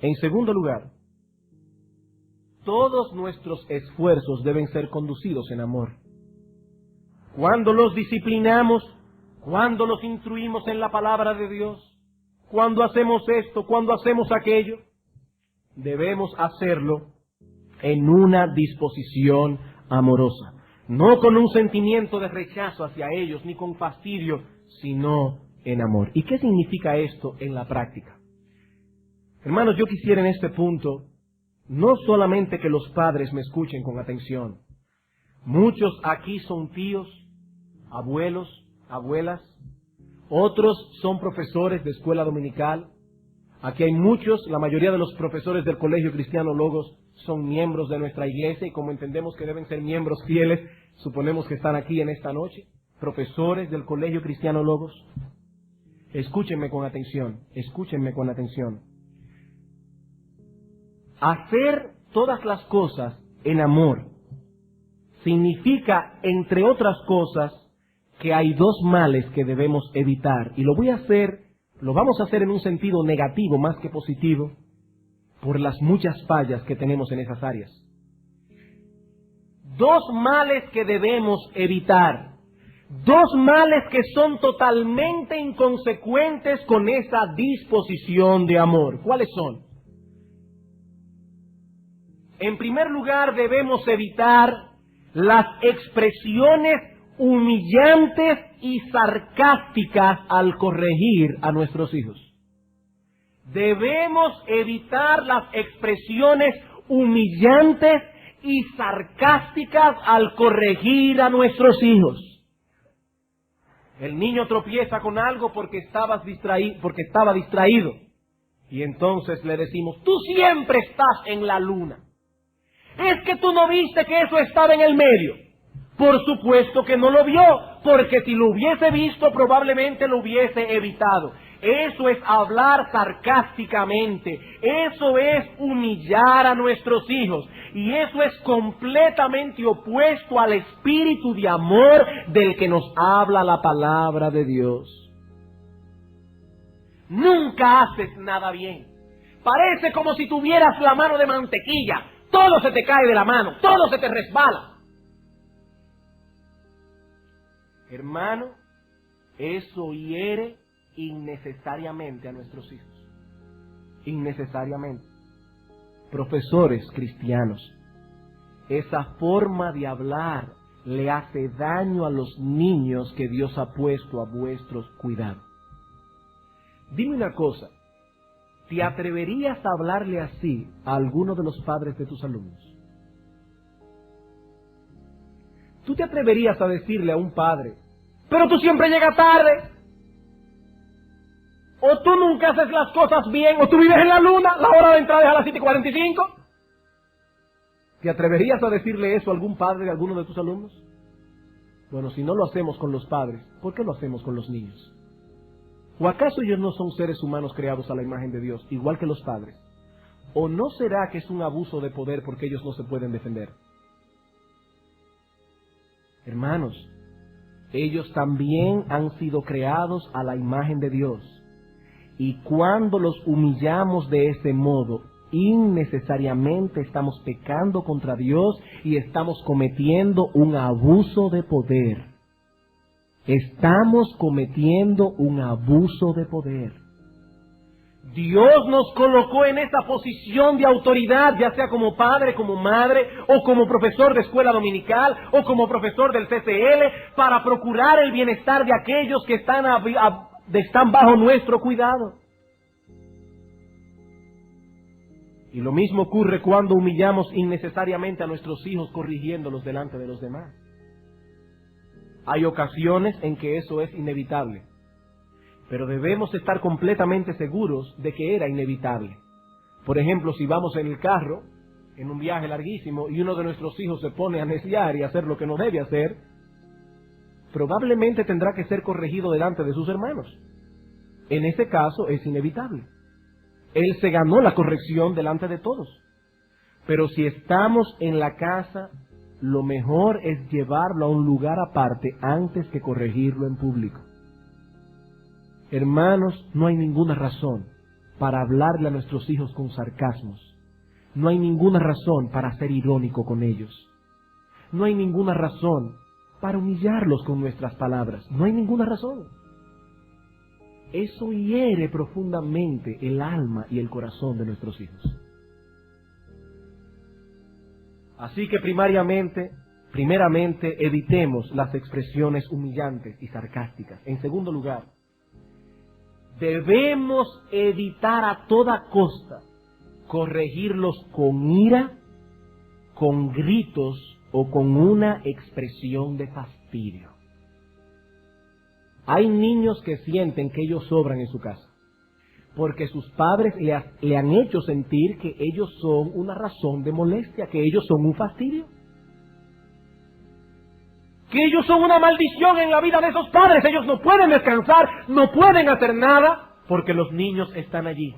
En segundo lugar, todos nuestros esfuerzos deben ser conducidos en amor. Cuando los disciplinamos, cuando los instruimos en la palabra de Dios, cuando hacemos esto, cuando hacemos aquello, debemos hacerlo en una disposición amorosa, no con un sentimiento de rechazo hacia ellos, ni con fastidio, sino en amor. ¿Y qué significa esto en la práctica? Hermanos, yo quisiera en este punto no solamente que los padres me escuchen con atención. Muchos aquí son tíos, abuelos, abuelas. Otros son profesores de escuela dominical. Aquí hay muchos, la mayoría de los profesores del Colegio Cristiano Logos son miembros de nuestra iglesia y como entendemos que deben ser miembros fieles, suponemos que están aquí en esta noche. Profesores del Colegio Cristiano Logos. Escúchenme con atención, escúchenme con atención. Hacer todas las cosas en amor significa, entre otras cosas, que hay dos males que debemos evitar. Y lo vamos a hacer en un sentido negativo más que positivo, por las muchas fallas que tenemos en esas áreas. Dos males que debemos evitar. Dos males que son totalmente inconsecuentes con esa disposición de amor. ¿Cuáles son? En primer lugar, debemos evitar las expresiones humillantes y sarcásticas al corregir a nuestros hijos. Debemos evitar las expresiones humillantes y sarcásticas al corregir a nuestros hijos. El niño tropieza con algo porque estaba distraído. Y entonces le decimos, tú siempre estás en la luna. Es que tú no viste que eso estaba en el medio. Por supuesto que no lo vio, porque si lo hubiese visto probablemente lo hubiese evitado. Eso es hablar sarcásticamente, eso es humillar a nuestros hijos y eso es completamente opuesto al espíritu de amor del que nos habla la palabra de Dios. Nunca haces nada bien. Parece como si tuvieras la mano de mantequilla. Todo se te cae de la mano, todo se te resbala. Hermano, eso hiere innecesariamente a nuestros hijos. Innecesariamente. Profesores cristianos, esa forma de hablar le hace daño a los niños que Dios ha puesto a vuestros cuidados. Dime una cosa, ¿te atreverías a hablarle así a alguno de los padres de tus alumnos? ¿Tú te atreverías a decirle a un padre, pero tú siempre llegas tarde? ¿O tú nunca haces las cosas bien? ¿O tú vives en la luna? ¿La hora de entrada es a las 7:45? ¿Te atreverías a decirle eso a algún padre de alguno de tus alumnos? Bueno, si no lo hacemos con los padres, ¿por qué lo hacemos con los niños? ¿O acaso ellos no son seres humanos creados a la imagen de Dios, igual que los padres? ¿O no será que es un abuso de poder porque ellos no se pueden defender? Hermanos, ellos también han sido creados a la imagen de Dios. Y cuando los humillamos de ese modo, innecesariamente estamos pecando contra Dios y estamos cometiendo un abuso de poder. Estamos cometiendo un abuso de poder. Dios nos colocó en esa posición de autoridad, ya sea como padre, como madre, o como profesor de escuela dominical, o como profesor del CCL, para procurar el bienestar de aquellos que están bajo nuestro cuidado. Y lo mismo ocurre cuando humillamos innecesariamente a nuestros hijos corrigiéndolos delante de los demás. Hay ocasiones en que eso es inevitable, pero debemos estar completamente seguros de que era inevitable. Por ejemplo, si vamos en el carro, en un viaje larguísimo, y uno de nuestros hijos se pone a neciar y a hacer lo que no debe hacer, probablemente tendrá que ser corregido delante de sus hermanos. En ese caso es inevitable. Él se ganó la corrección delante de todos. Pero si estamos en la casa, lo mejor es llevarlo a un lugar aparte antes que corregirlo en público. Hermanos, no hay ninguna razón para hablarle a nuestros hijos con sarcasmos. No hay ninguna razón para ser irónico con ellos. No hay ninguna razón para humillarlos con nuestras palabras. No hay ninguna razón. Eso hiere profundamente el alma y el corazón de nuestros hijos. Así que primeramente, evitemos las expresiones humillantes y sarcásticas. En segundo lugar, debemos evitar a toda costa corregirlos con ira, con gritos o con una expresión de fastidio. Hay niños que sienten que ellos sobran en su casa, porque sus padres le han hecho sentir que ellos son una razón de molestia, que ellos son un fastidio, que ellos son una maldición en la vida de esos padres. Ellos no pueden descansar, no pueden hacer nada, porque los niños están allí.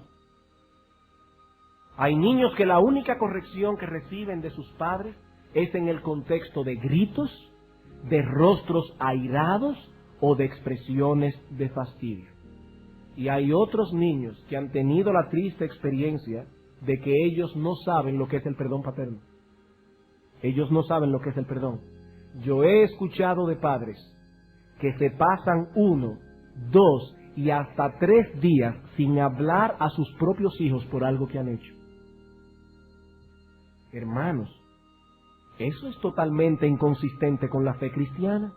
Hay niños que la única corrección que reciben de sus padres es en el contexto de gritos, de rostros airados o de expresiones de fastidio. Y hay otros niños que han tenido la triste experiencia de que ellos no saben lo que es el perdón paterno. Ellos no saben lo que es el perdón. Yo he escuchado de padres que se pasan 1, 2 y hasta 3 días sin hablar a sus propios hijos por algo que han hecho. Hermanos, eso es totalmente inconsistente con la fe cristiana.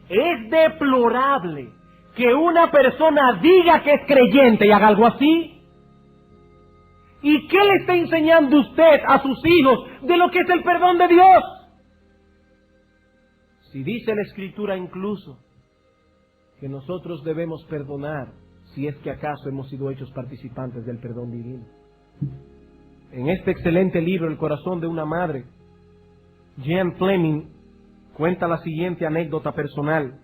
Es deplorable que una persona diga que es creyente y haga algo así. ¿Y qué le está enseñando usted a sus hijos de lo que es el perdón de Dios? Si dice la Escritura incluso que nosotros debemos perdonar si es que acaso hemos sido hechos participantes del perdón divino. En este excelente libro, El corazón de una madre, Jean Fleming cuenta la siguiente anécdota personal.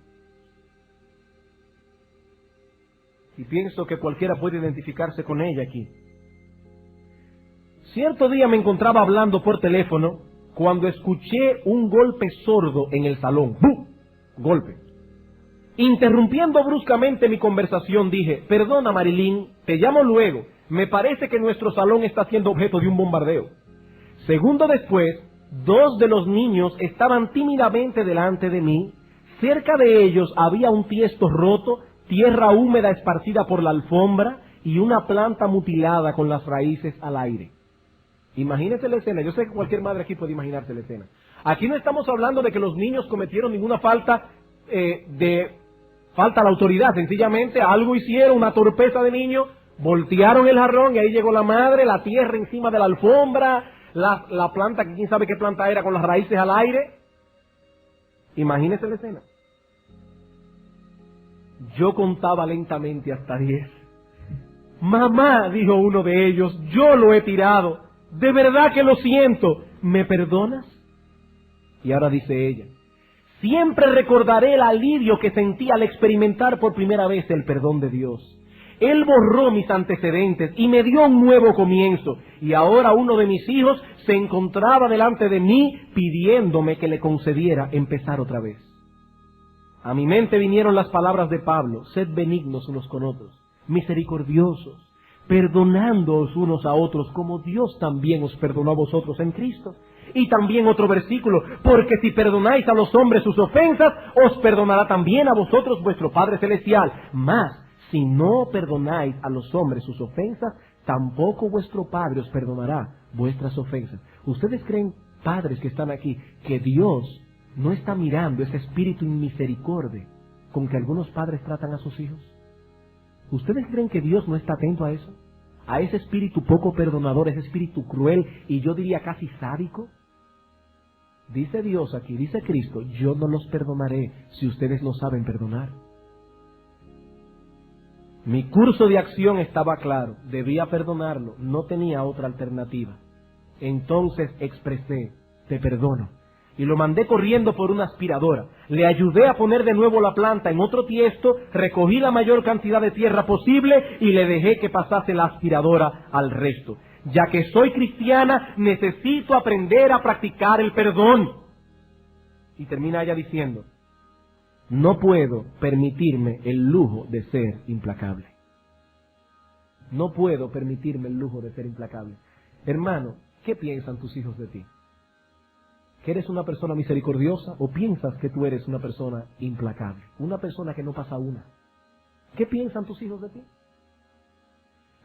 Y pienso que cualquiera puede identificarse con ella aquí. Cierto día me encontraba hablando por teléfono cuando escuché un golpe sordo en el salón. ¡Bum! Golpe. Interrumpiendo bruscamente mi conversación, dije: perdona, Marilyn, te llamo luego. Me parece que nuestro salón está siendo objeto de un bombardeo. Segundo después, 2 de los niños estaban tímidamente delante de mí. Cerca de ellos había un tiesto roto, tierra húmeda esparcida por la alfombra y una planta mutilada con las raíces al aire. Imagínese la escena. Yo sé que cualquier madre aquí puede imaginarse la escena. Aquí no estamos hablando de que los niños cometieron ninguna falta a la autoridad. Sencillamente algo hicieron, una torpeza de niño, voltearon el jarrón y ahí llegó la madre, la tierra encima de la alfombra, la planta, que quién sabe qué planta era, con las raíces al aire. Imagínese la escena. Yo contaba lentamente hasta 10. Mamá, dijo uno de ellos, yo lo he tirado. De verdad que lo siento. ¿Me perdonas? Y ahora dice ella: siempre recordaré el alivio que sentí al experimentar por primera vez el perdón de Dios. Él borró mis antecedentes y me dio un nuevo comienzo. Y ahora uno de mis hijos se encontraba delante de mí pidiéndome que le concediera empezar otra vez. A mi mente vinieron las palabras de Pablo: sed benignos unos con otros, misericordiosos, perdonándoos unos a otros, como Dios también os perdonó a vosotros en Cristo. Y también otro versículo: porque si perdonáis a los hombres sus ofensas, os perdonará también a vosotros vuestro Padre Celestial. Mas, si no perdonáis a los hombres sus ofensas, tampoco vuestro Padre os perdonará vuestras ofensas. ¿Ustedes creen, padres que están aquí, que Dios no está mirando ese espíritu inmisericordia con que algunos padres tratan a sus hijos? ¿Ustedes creen que Dios no está atento a eso? ¿A ese espíritu poco perdonador, ese espíritu cruel y yo diría casi sádico? Dice Dios aquí, dice Cristo: yo no los perdonaré si ustedes no saben perdonar. Mi curso de acción estaba claro, debía perdonarlo, no tenía otra alternativa. Entonces expresé: te perdono. Y lo mandé corriendo por una aspiradora. Le ayudé a poner de nuevo la planta en otro tiesto, recogí la mayor cantidad de tierra posible y le dejé que pasase la aspiradora al resto. Ya que soy cristiana, necesito aprender a practicar el perdón. Y termina ella diciendo: no puedo permitirme el lujo de ser implacable. No puedo permitirme el lujo de ser implacable. Hermano, ¿qué piensan tus hijos de ti? ¿Que eres una persona misericordiosa o piensas que tú eres una persona implacable? Una persona que no pasa una. ¿Qué piensan tus hijos de ti?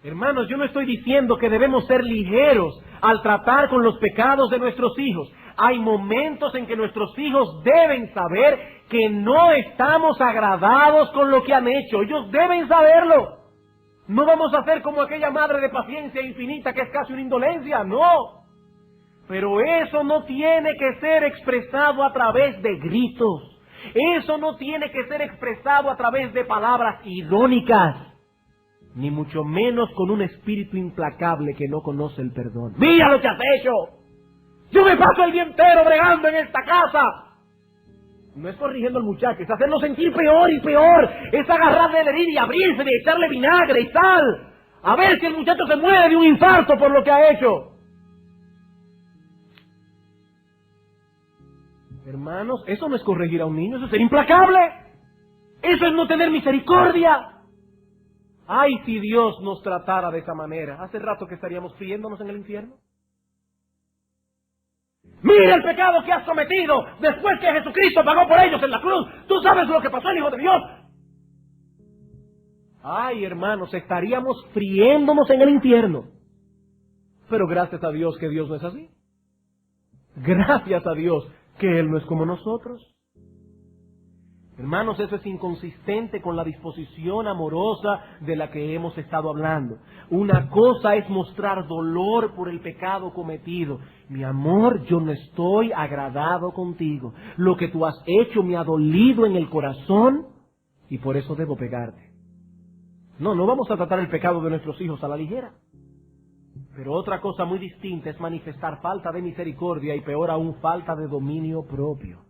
Hermanos, yo no estoy diciendo que debemos ser ligeros al tratar con los pecados de nuestros hijos. Hay momentos en que nuestros hijos deben saber que no estamos agradados con lo que han hecho. Ellos deben saberlo. No vamos a hacer como aquella madre de paciencia infinita que es casi una indolencia, no. Pero eso no tiene que ser expresado a través de gritos. Eso no tiene que ser expresado a través de palabras irónicas. Ni mucho menos con un espíritu implacable que no conoce el perdón. ¡Mira lo que has hecho! ¡Yo me paso el día entero bregando en esta casa! No es corrigiendo al muchacho, es hacerlo sentir peor y peor. Es agarrarle la herida y abrirse, de echarle vinagre y sal. A ver si el muchacho se muere de un infarto por lo que ha hecho. Hermanos, eso no es corregir a un niño, eso es ser implacable. Eso es no tener misericordia. Ay, si Dios nos tratara de esa manera, hace rato que estaríamos friéndonos en el infierno. Mira el pecado que has cometido después que Jesucristo pagó por ellos en la cruz. Tú sabes lo que pasó al Hijo de Dios. Ay, hermanos, estaríamos friéndonos en el infierno. Pero gracias a Dios que Dios no es así. Gracias a Dios que Él no es como nosotros. Hermanos, eso es inconsistente con la disposición amorosa de la que hemos estado hablando. Una cosa es mostrar dolor por el pecado cometido. Mi amor, yo no estoy agradado contigo. Lo que tú has hecho me ha dolido en el corazón y por eso debo pegarte. No vamos a tratar el pecado de nuestros hijos a la ligera. Pero otra cosa muy distinta es manifestar falta de misericordia y peor aún falta de dominio propio.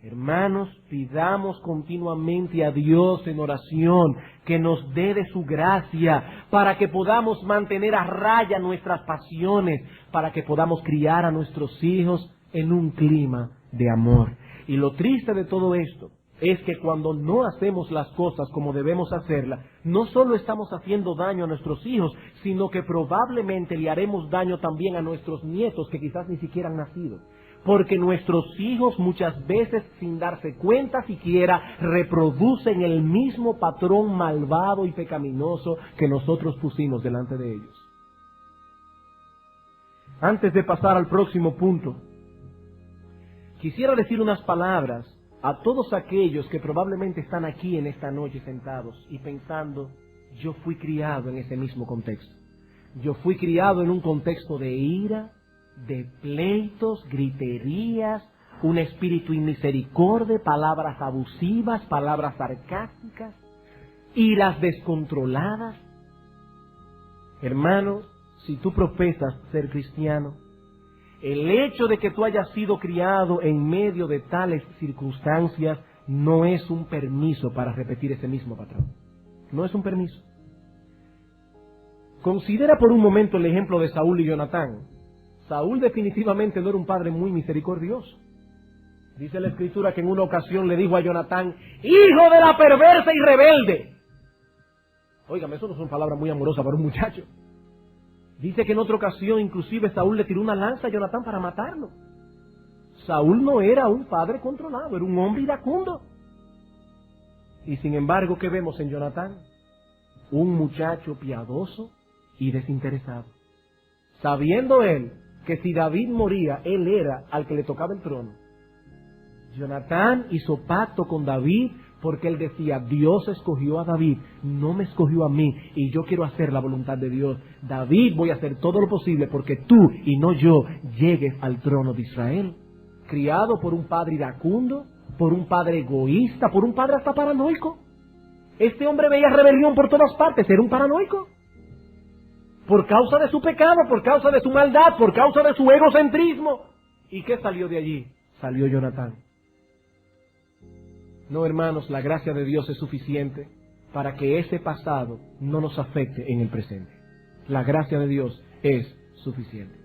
Hermanos, pidamos continuamente a Dios en oración que nos dé de su gracia para que podamos mantener a raya nuestras pasiones, para que podamos criar a nuestros hijos en un clima de amor. Y lo triste de todo esto es que cuando no hacemos las cosas como debemos hacerlas, no solo estamos haciendo daño a nuestros hijos, sino que probablemente le haremos daño también a nuestros nietos que quizás ni siquiera han nacido. Porque nuestros hijos muchas veces, sin darse cuenta siquiera, reproducen el mismo patrón malvado y pecaminoso que nosotros pusimos delante de ellos. Antes de pasar al próximo punto, quisiera decir unas palabras a todos aquellos que probablemente están aquí en esta noche sentados y pensando, yo fui criado en ese mismo contexto. Yo fui criado en un contexto de ira, de pleitos, griterías, un espíritu inmisericordia, palabras abusivas, palabras sarcásticas, iras descontroladas. Hermano, si tú profesas ser cristiano, el hecho de que tú hayas sido criado en medio de tales circunstancias no es un permiso para repetir ese mismo patrón. No es un permiso. Considera por un momento el ejemplo de Saúl y Jonatán. Saúl definitivamente no era un padre muy misericordioso. Dice la Escritura que en una ocasión le dijo a Jonatán, hijo de la perversa y rebelde. Óigame, eso no son palabras muy amorosas para un muchacho. Dice que en otra ocasión inclusive Saúl le tiró una lanza a Jonatán para matarlo. Saúl no era un padre controlado, era un hombre iracundo. Y sin embargo, ¿qué vemos en Jonatán? Un muchacho piadoso y desinteresado. Sabiendo él que si David moría, él era al que le tocaba el trono. Jonatán hizo pacto con David porque él decía, Dios escogió a David, no me escogió a mí, y yo quiero hacer la voluntad de Dios. David, voy a hacer todo lo posible porque tú y no yo llegues al trono de Israel. Criado por un padre iracundo, por un padre egoísta, por un padre hasta paranoico. Este hombre veía rebelión por todas partes, era un paranoico. Por causa de su pecado, por causa de su maldad, por causa de su egocentrismo. ¿Y qué salió de allí? Salió Jonatán. No, hermanos, la gracia de Dios es suficiente para que ese pasado no nos afecte en el presente. La gracia de Dios es suficiente.